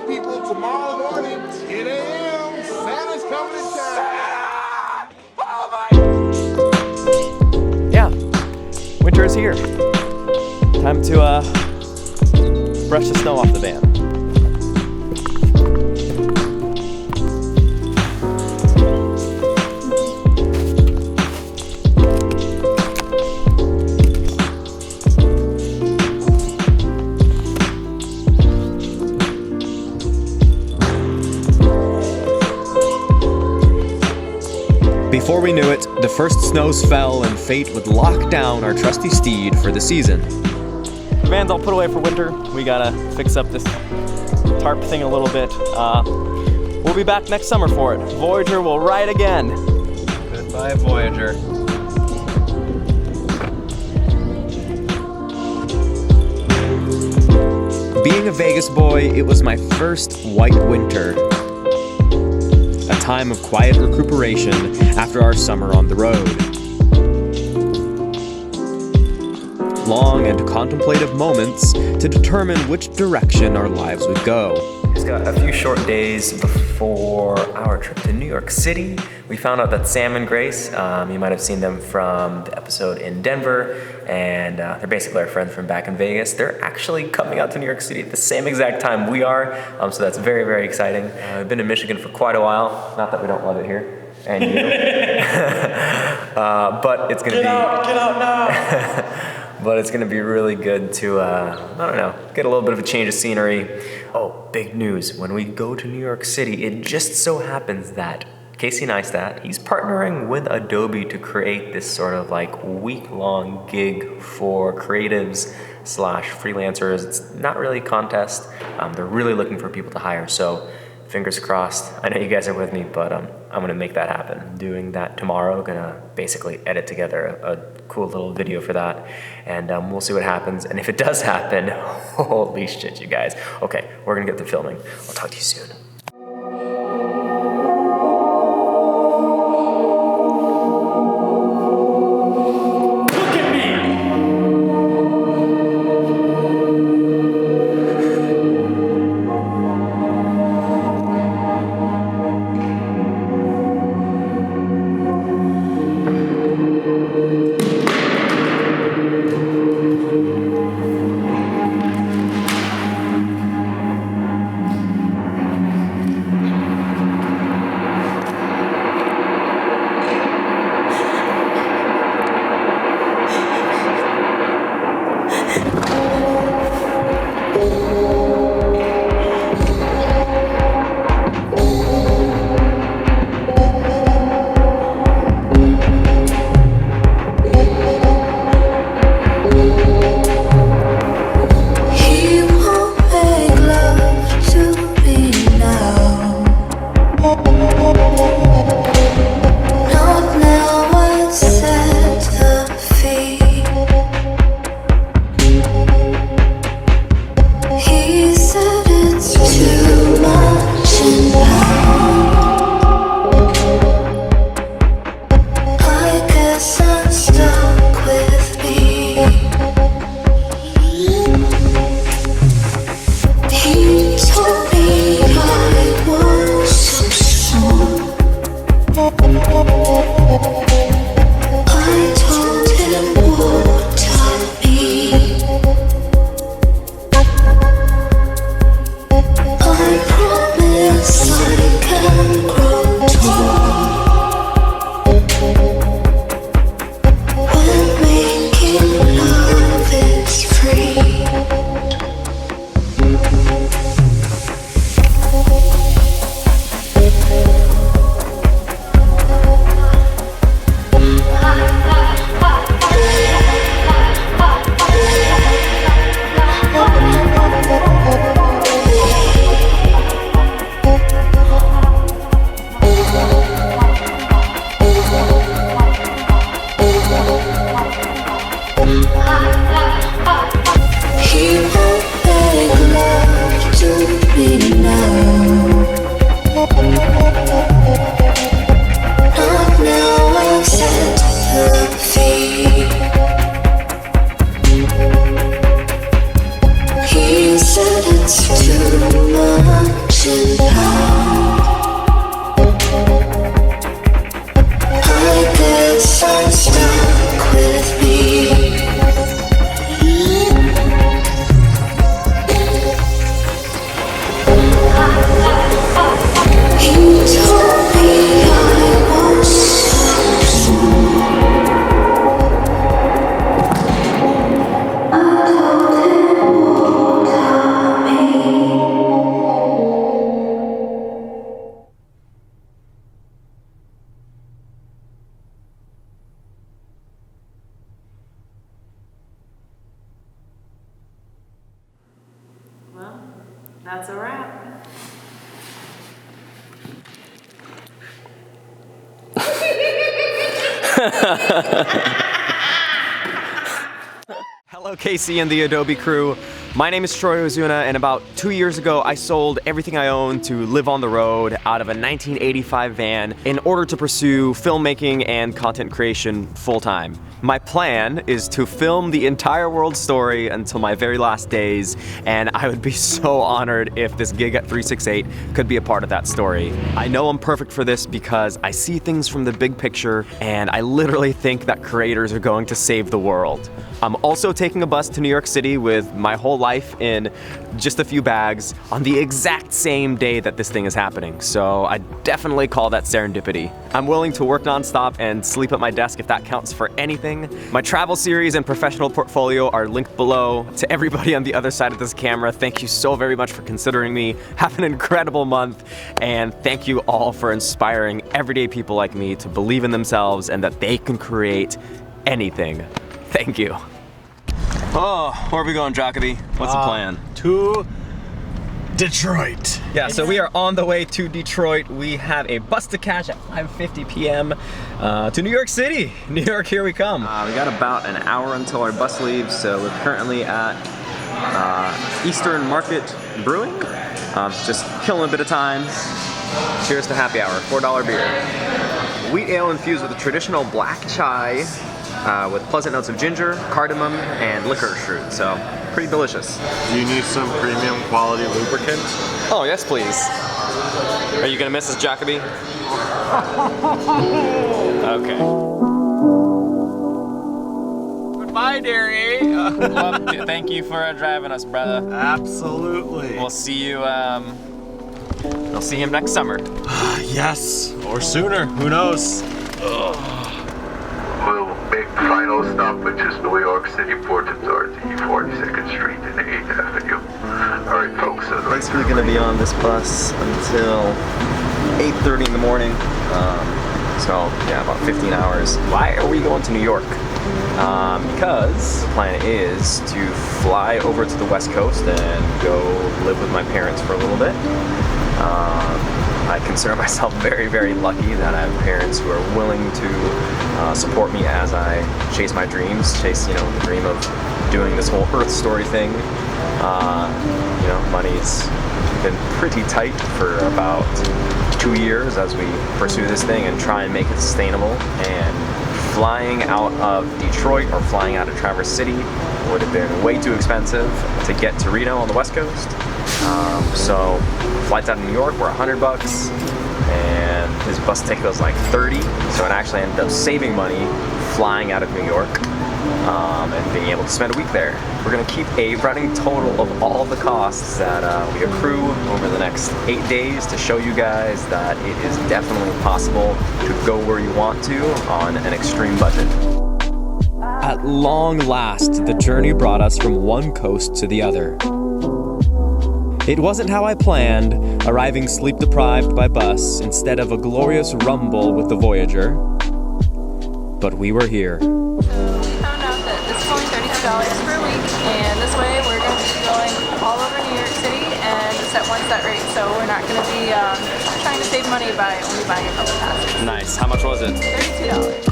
right, people, tomorrow morning, 10 a.m., Santa's coming to town. Yeah, winter is here. Time to brush the snow off the van. Before we knew it, the first snows fell and fate would lock down our trusty steed for the season. The van's all put away for winter. We gotta fix up this tarp thing a little bit. We'll be back next summer for it. Voyager will ride again. Goodbye, Voyager. Being a Vegas boy, it was my first white winter. A time of quiet recuperation after our summer on the road. Long and contemplative moments to determine which direction our lives would go. Just got a few short days before our trip to New York City. We found out that Sam and Grace, you might have seen them from the episode in Denver, and they're basically our friends from back in Vegas. They're actually coming out to New York City at the same exact time we are, so that's very, very exciting. I've been in Michigan for quite a while, not that we don't love it here, and you. But it's gonna Get out now! But it's gonna be really good to, get a little bit of a change of scenery. Oh, big news, when we go to New York City, it just so happens that Casey Neistat, he's partnering with Adobe to create this sort of like week-long gig for creatives / freelancers. It's not really a contest. They're really looking for people to hire, so fingers crossed. I know you guys are with me, but I'm gonna make that happen. I'm doing that tomorrow. Gonna basically edit together a cool little video for that, and we'll see what happens. And if it does happen, holy shit, you guys. Okay, we're gonna get to filming. I'll talk to you soon. That's a wrap. Hello, Casey and the Adobe crew. My name is Troy Ozuna, and about 2 years ago, I sold everything I owned to live on the road out of a 1985 van in order to pursue filmmaking and content creation full-time. My plan is to film the entire world story until my very last days, and I would be so honored if this gig at 368 could be a part of that story. I know I'm perfect for this because I see things from the big picture, and I literally think that creators are going to save the world. I'm also taking a bus to New York City with my whole life in just a few bags on the exact same day that this thing is happening, so I definitely call that serendipity. I'm willing to work nonstop and sleep at my desk if that counts for anything. My travel series and professional portfolio are linked below. To everybody on the other side of this camera, thank you so very much for considering me. Have an incredible month, and thank you all for inspiring everyday people like me to believe in themselves and that they can create anything. Thank you. Oh, where are we going, Jacoby? What's the plan? To Detroit. Yeah, so we are on the way to Detroit. We have a bus to catch at 5:50 p.m. To New York City. New York, here we come. We got about an hour until our bus leaves, so we're currently at Eastern Market Brewing. Just killing a bit of time. Cheers to happy hour, $4 beer. Wheat ale infused with a traditional black chai with pleasant notes of ginger, cardamom, and licorice root, so pretty delicious. Do you need some premium quality lubricant? Oh, yes, please. Are you gonna miss us, Jacoby? Okay. Goodbye, dearie. Well, thank you for driving us, brother. Absolutely. We'll see you, I'll see him next summer. Yes, or sooner, who knows? We'll make the final stop, which is New York City Port Authority, 42nd Street and 8th Avenue. All right, folks. Basically gonna be on this bus until 8:30 in the morning. So yeah, about 15 hours. Why are we going to New York? Because the plan is to fly over to the West Coast and go live with my parents for a little bit. I consider myself very, very lucky that I have parents who are willing to support me as I chase my dreams, chase, the dream of doing this whole Earth story thing. Money's been pretty tight for about 2 years as we pursue this thing and try and make it sustainable. And flying out of Detroit or flying out of Traverse City would have been way too expensive to get to Reno on the West Coast. So flights out of New York were $100 and his bus ticket was like 30, so it actually ended up saving money flying out of New York and being able to spend a week there. We're gonna keep a running total of all the costs that we accrue over the next 8 days to show you guys that it is definitely possible to go where you want to on an extreme budget. At long last, the journey brought us from one coast to the other. It wasn't how I planned, arriving sleep-deprived by bus instead of a glorious rumble with the Voyager. But we were here. So we found out that this is only $32 per week, and this way we're going to be going all over New York City and just at one set rate. So we're not going to be trying to save money by only buying a couple passes. Nice. How much was it? $32.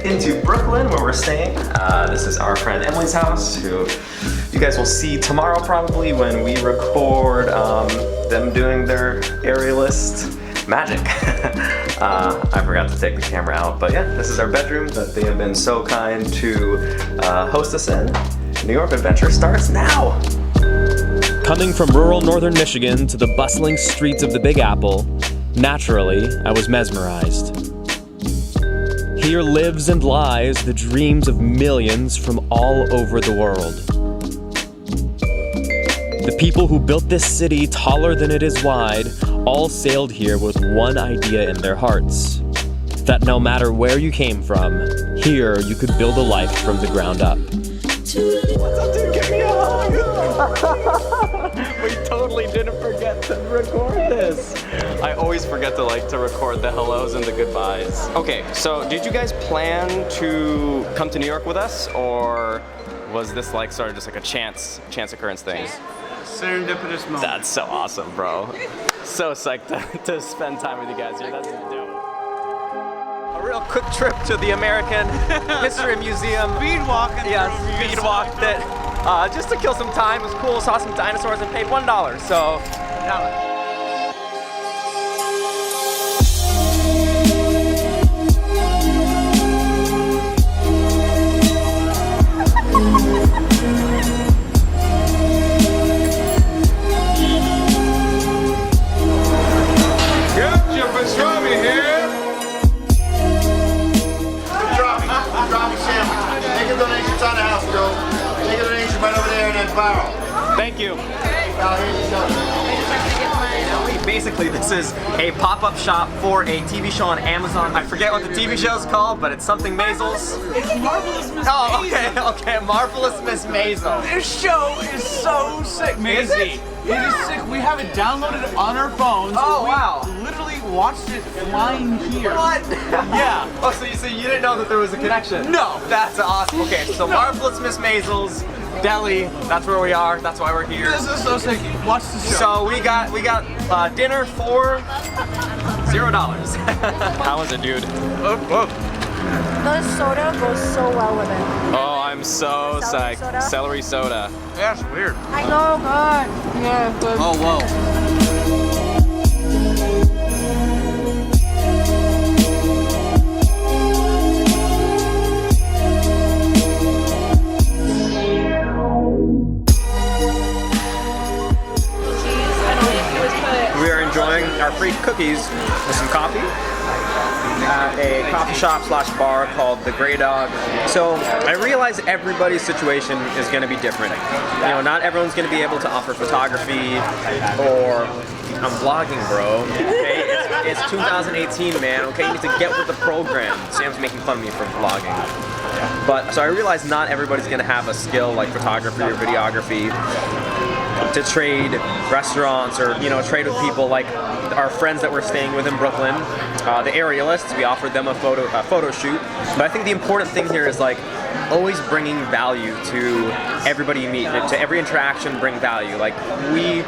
Into Brooklyn where we're staying. This is our friend Emily's house, who you guys will see tomorrow probably when we record them doing their aerialist magic. I forgot to take the camera out, but yeah, this is our bedroom that they have been so kind to host us in. New York adventure starts now! Coming from rural northern Michigan to the bustling streets of the Big Apple, naturally, I was mesmerized. Here lives and lies the dreams of millions from all over the world. The people who built this city taller than it is wide all sailed here with one idea in their hearts. That no matter where you came from, here you could build a life from the ground up. What's up, dude? Give me a hug! We totally didn't forget to record this. I always forget to record the hellos and the goodbyes. Okay, so did you guys plan to come to New York with us, or was this like sort of just like a chance occurrence thing? Serendipitous moment. That's so awesome, bro. So psyched to spend time with you guys here. That's dope. A real quick trip to the American History Museum. Speed walking. Yeah, speed walked it. Just to kill some time. It was cool. Saw some dinosaurs and paid $1. So. Thank you. Basically, this is a pop-up shop for a TV show on Amazon. I forget what the TV show is called, but it's something Maysles. It's Marvelous Miss Oh, Maisel. okay, Marvelous Miss Maisel. This show is so sick, Is Maisie. It is sick. We have it downloaded on our phones. Oh, We wow. literally watched it flying here. What? Yeah. Oh, so you didn't know that there was a connection? No. That's awesome. Okay, so Marvelous Miss Maisels, Delhi. That's where we are. That's why we're here. This is so sick. Watch the show. So we got dinner for $0. How was it, dude? The soda goes so well with it. Oh, I'm so Celery psyched. soda? Celery soda. That's weird. I know, good. Yeah, good. Oh, whoa. We are enjoying our free cookies with some coffee at a coffee shop / bar called The Grey Dog. So I realize everybody's situation is going to be different. You know, not everyone's going to be able to offer photography or I'm vlogging, bro. Okay, it's 2018, man. Okay, you need to get with the program. Sam's making fun of me for vlogging. But so I realize not everybody's going to have a skill like photography or videography to trade restaurants or, you know, trade with people like our friends that we're staying with in Brooklyn, the aerialists. We offered them a photo shoot. But I think the important thing here is like always bringing value to everybody you meet. To every interaction, bring value. Like we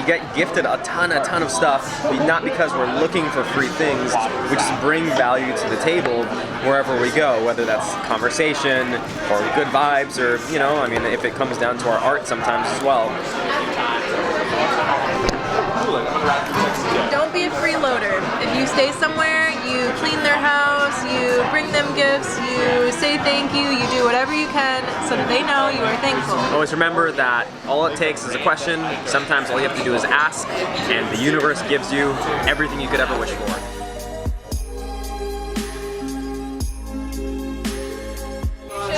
get gifted a ton of stuff, not because we're looking for free things. We just bring value to the table wherever we go, whether that's conversation or good vibes or, you know, I mean, if it comes down to our art sometimes as well. Don't be a freeloader. If you stay somewhere, you clean their house, you bring them gifts, you say thank you, you do whatever you can so that they know you are thankful. Always remember that all it takes is a question. Sometimes all you have to do is ask, and the universe gives you everything you could ever wish for.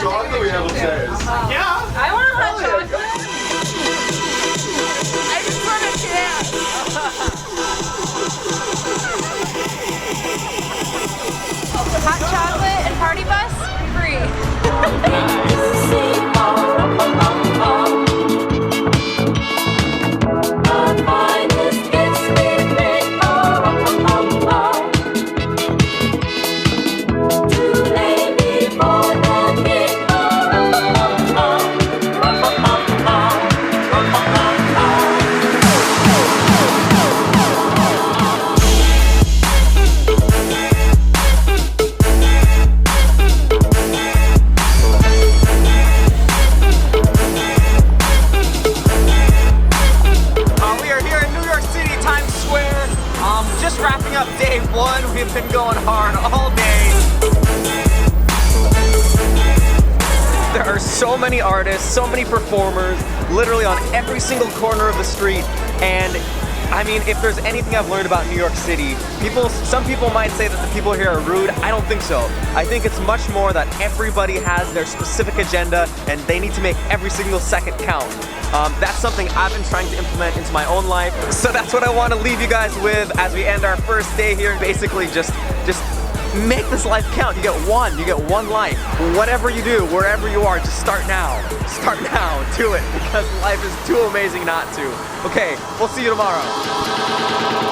Chocolate we have upstairs. Yeah. I want a hot chocolate. I just want a chance. Hot chocolate and party bus, free. We are here in New York City, Times Square. Just wrapping up day one. We've been going hard all day. There are so many artists, so many performers, literally on every single corner of the street. And I mean, if there's anything I've learned about New York City, some people might say that the people here are rude. I don't think so. I think it's much more that everybody has their specific agenda and they need to make every single second count. That's something I've been trying to implement into my own life. So that's what I want to leave you guys with as we end our first day here, and basically just Make this life count. You get one life. Whatever you do, wherever you are, just start now. Start now, do it, because life is too amazing not to. Okay, we'll see you tomorrow.